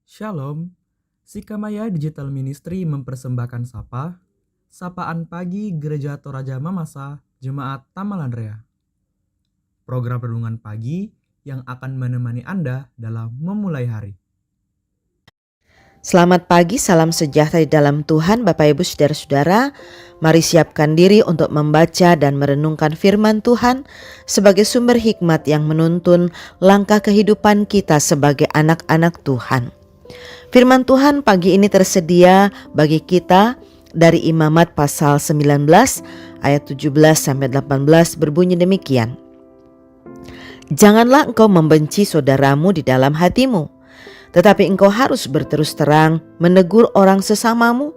Shalom, Sikamaya Digital Ministry mempersembahkan Sapaan Pagi Gereja Toraja Mamasa, Jemaat Tamalandrea. Program renungan pagi yang akan menemani Anda dalam memulai hari. Selamat pagi, salam sejahtera di dalam Tuhan Bapak Ibu Saudara-saudara. Mari siapkan diri untuk membaca dan merenungkan firman Tuhan sebagai sumber hikmat yang menuntun langkah kehidupan kita sebagai anak-anak Tuhan. Firman Tuhan pagi ini tersedia bagi kita dari Imamat pasal 19 ayat 17-18 berbunyi demikian. Janganlah engkau membenci saudaramu di dalam hatimu, tetapi engkau harus berterus terang menegur orang sesamamu.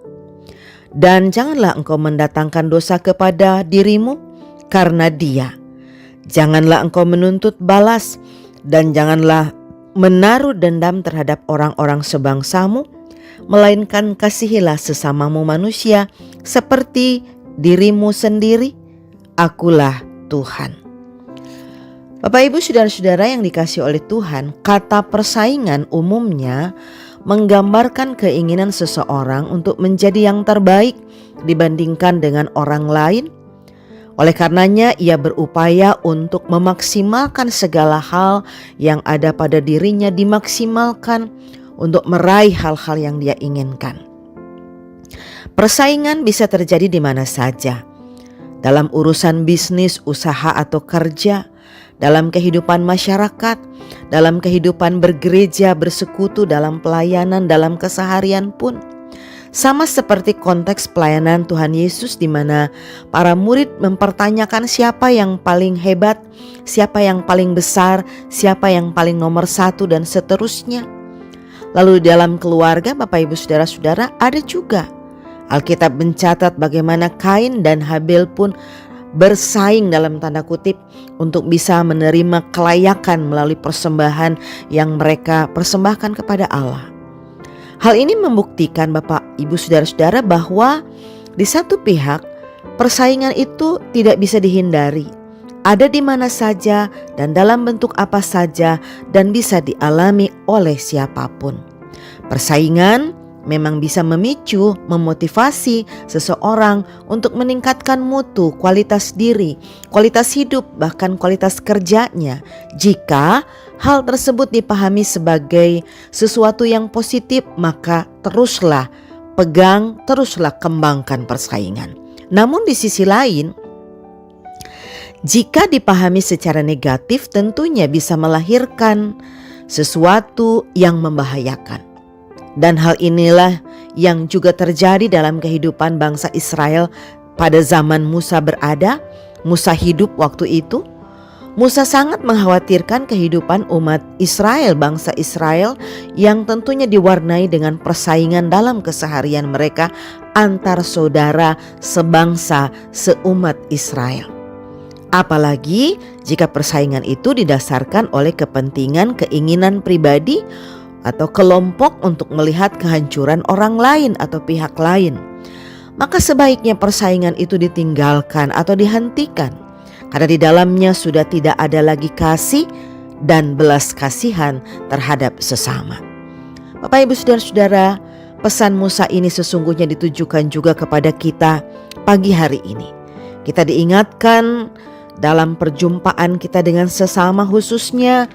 Dan janganlah engkau mendatangkan dosa kepada dirimu karena dia. Janganlah engkau menuntut balas, dan janganlah menaruh dendam terhadap orang-orang sebangsamu, melainkan kasihilah sesamamu manusia seperti dirimu sendiri. Akulah Tuhan. Bapak Ibu Saudara-saudara yang dikasihi oleh Tuhan, kata persaingan umumnya menggambarkan keinginan seseorang untuk menjadi yang terbaik dibandingkan dengan orang lain. Oleh karenanya ia berupaya untuk memaksimalkan segala hal yang ada pada dirinya dimaksimalkan untuk meraih hal-hal yang dia inginkan. Persaingan bisa terjadi di mana saja, dalam urusan bisnis, usaha atau kerja, dalam kehidupan masyarakat, dalam kehidupan bergereja, bersekutu, dalam pelayanan, dalam keseharian pun. Sama seperti konteks pelayanan Tuhan Yesus di mana para murid mempertanyakan siapa yang paling hebat, siapa yang paling besar, siapa yang paling nomor satu dan seterusnya. Lalu dalam keluarga Bapak Ibu Saudara-saudara ada juga. Alkitab mencatat bagaimana Kain dan Habel pun bersaing dalam tanda kutip untuk bisa menerima kelayakan melalui persembahan yang mereka persembahkan kepada Allah. Hal ini membuktikan Bapak Ibu Saudara-saudara bahwa di satu pihak persaingan itu tidak bisa dihindari. Ada di mana saja dan dalam bentuk apa saja dan bisa dialami oleh siapapun. Persaingan memang bisa memicu, memotivasi seseorang untuk meningkatkan mutu, kualitas diri, kualitas hidup, bahkan kualitas kerjanya. Jika hal tersebut dipahami sebagai sesuatu yang positif, maka teruslah pegang, teruslah kembangkan persaingan. Namun di sisi lain, jika dipahami secara negatif, tentunya bisa melahirkan sesuatu yang membahayakan. Dan hal inilah yang juga terjadi dalam kehidupan bangsa Israel pada zaman Musa berada. Musa hidup waktu itu. Musa sangat mengkhawatirkan kehidupan umat Israel, bangsa Israel yang tentunya diwarnai dengan persaingan dalam keseharian mereka antar saudara sebangsa seumat Israel. Apalagi jika persaingan itu didasarkan oleh kepentingan, keinginan pribadi atau kelompok untuk melihat kehancuran orang lain atau pihak lain. Maka sebaiknya persaingan itu ditinggalkan atau dihentikan, karena di dalamnya sudah tidak ada lagi kasih dan belas kasihan terhadap sesama. Bapak Ibu Saudara-saudara, pesan Musa ini sesungguhnya ditujukan juga kepada kita pagi hari ini. Kita diingatkan dalam perjumpaan kita dengan sesama, khususnya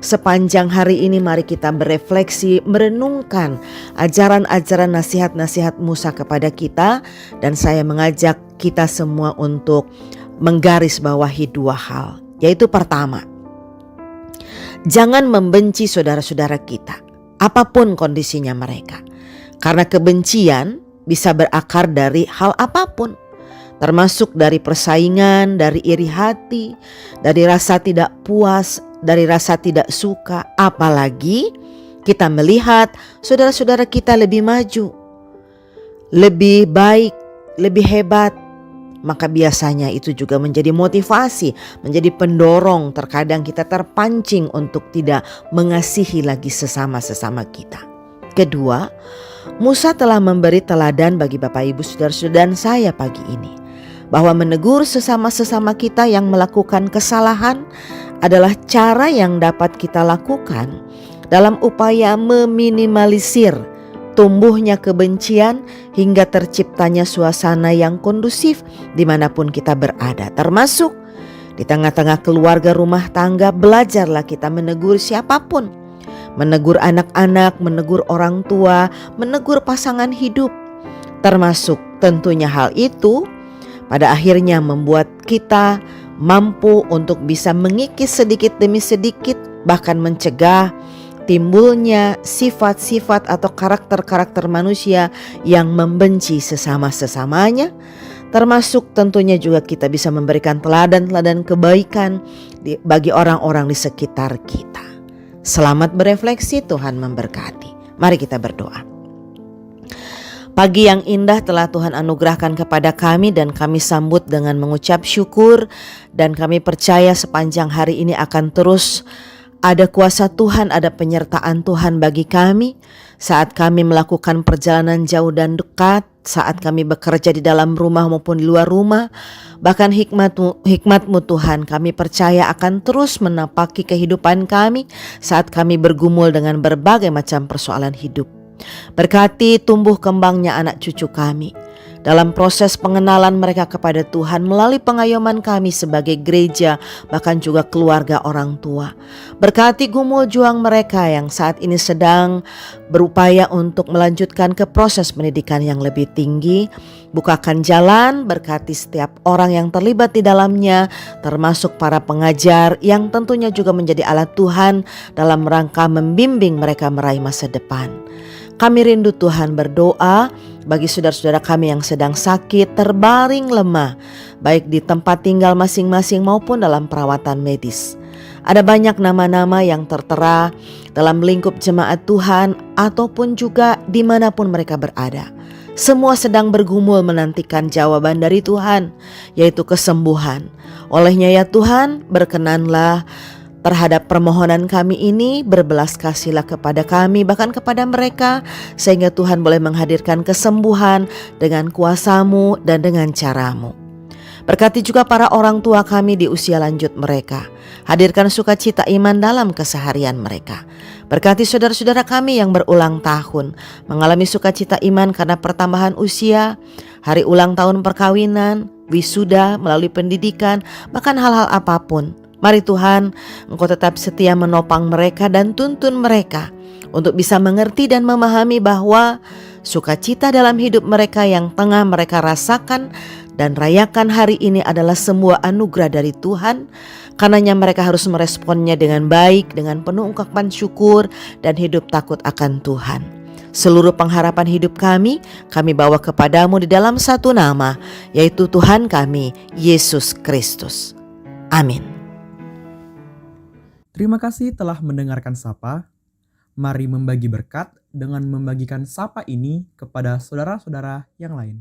sepanjang hari ini mari kita berefleksi, merenungkan ajaran-ajaran nasihat-nasihat Musa kepada kita. Dan saya mengajak kita semua untuk menggarisbawahi dua hal. Yaitu pertama, jangan membenci saudara-saudara kita, apapun kondisinya mereka. Karena kebencian bisa berakar dari hal apapun, termasuk dari persaingan, dari iri hati, dari rasa tidak puas, dari rasa tidak suka. Apalagi kita melihat saudara-saudara kita lebih maju, lebih baik, lebih hebat, maka biasanya itu juga menjadi motivasi, menjadi pendorong. Terkadang kita terpancing untuk tidak mengasihi lagi sesama-sesama kita. Kedua, Musa telah memberi teladan bagi Bapak Ibu Saudara-saudara dan saya pagi ini, bahwa menegur sesama-sesama kita yang melakukan kesalahan adalah cara yang dapat kita lakukan dalam upaya meminimalisir tumbuhnya kebencian hingga terciptanya suasana yang kondusif dimanapun kita berada, termasuk di tengah-tengah keluarga rumah tangga. Belajarlah kita menegur siapapun, menegur anak-anak, menegur orang tua, menegur pasangan hidup, termasuk tentunya hal itu pada akhirnya membuat kita mampu untuk bisa mengikis sedikit demi sedikit, bahkan mencegah timbulnya sifat-sifat atau karakter-karakter manusia yang membenci sesama-sesamanya, termasuk tentunya juga kita bisa memberikan teladan-teladan kebaikan bagi orang-orang di sekitar kita. Selamat berefleksi, Tuhan memberkati. Mari kita berdoa. Pagi yang indah telah Tuhan anugerahkan kepada kami dan kami sambut dengan mengucap syukur, dan kami percaya sepanjang hari ini akan terus ada kuasa Tuhan, ada penyertaan Tuhan bagi kami saat kami melakukan perjalanan jauh dan dekat, saat kami bekerja di dalam rumah maupun di luar rumah. Bahkan hikmat-Mu Tuhan kami percaya akan terus menapaki kehidupan kami saat kami bergumul dengan berbagai macam persoalan hidup. Berkati tumbuh kembangnya anak cucu kami dalam proses pengenalan mereka kepada Tuhan melalui pengayoman kami sebagai gereja, bahkan juga keluarga orang tua. Berkati gumul juang mereka yang saat ini sedang berupaya untuk melanjutkan ke proses pendidikan yang lebih tinggi. Bukakan jalan, berkati setiap orang yang terlibat di dalamnya, termasuk para pengajar yang tentunya juga menjadi alat Tuhan dalam rangka membimbing mereka meraih masa depan. Kami rindu Tuhan, berdoa bagi saudara-saudara kami yang sedang sakit, terbaring lemah, baik di tempat tinggal masing-masing maupun dalam perawatan medis. Ada banyak nama-nama yang tertera dalam lingkup jemaat Tuhan ataupun juga dimanapun mereka berada. Semua sedang bergumul menantikan jawaban dari Tuhan, yaitu kesembuhan. Olehnya ya Tuhan, berkenanlah terhadap permohonan kami ini, berbelas kasihlah kepada kami, bahkan kepada mereka, sehingga Tuhan boleh menghadirkan kesembuhan dengan kuasa-Mu dan dengan cara-Mu. Berkati juga para orang tua kami di usia lanjut mereka. Hadirkan sukacita iman dalam keseharian mereka. Berkati saudara-saudara kami yang berulang tahun, mengalami sukacita iman karena pertambahan usia, hari ulang tahun perkawinan, wisuda, melalui pendidikan, bahkan hal-hal apapun. Mari Tuhan, Engkau tetap setia menopang mereka dan tuntun mereka untuk bisa mengerti dan memahami bahwa sukacita dalam hidup mereka yang tengah mereka rasakan dan rayakan hari ini adalah sebuah anugerah dari Tuhan. Karenanya mereka harus meresponnya dengan baik, dengan penuh ungkapan syukur dan hidup takut akan Tuhan. Seluruh pengharapan hidup kami bawa kepadamu di dalam satu nama, yaitu Tuhan kami, Yesus Kristus. Amin. Terima kasih telah mendengarkan Sapa. Mari membagi berkat dengan membagikan Sapa ini kepada saudara-saudara yang lain.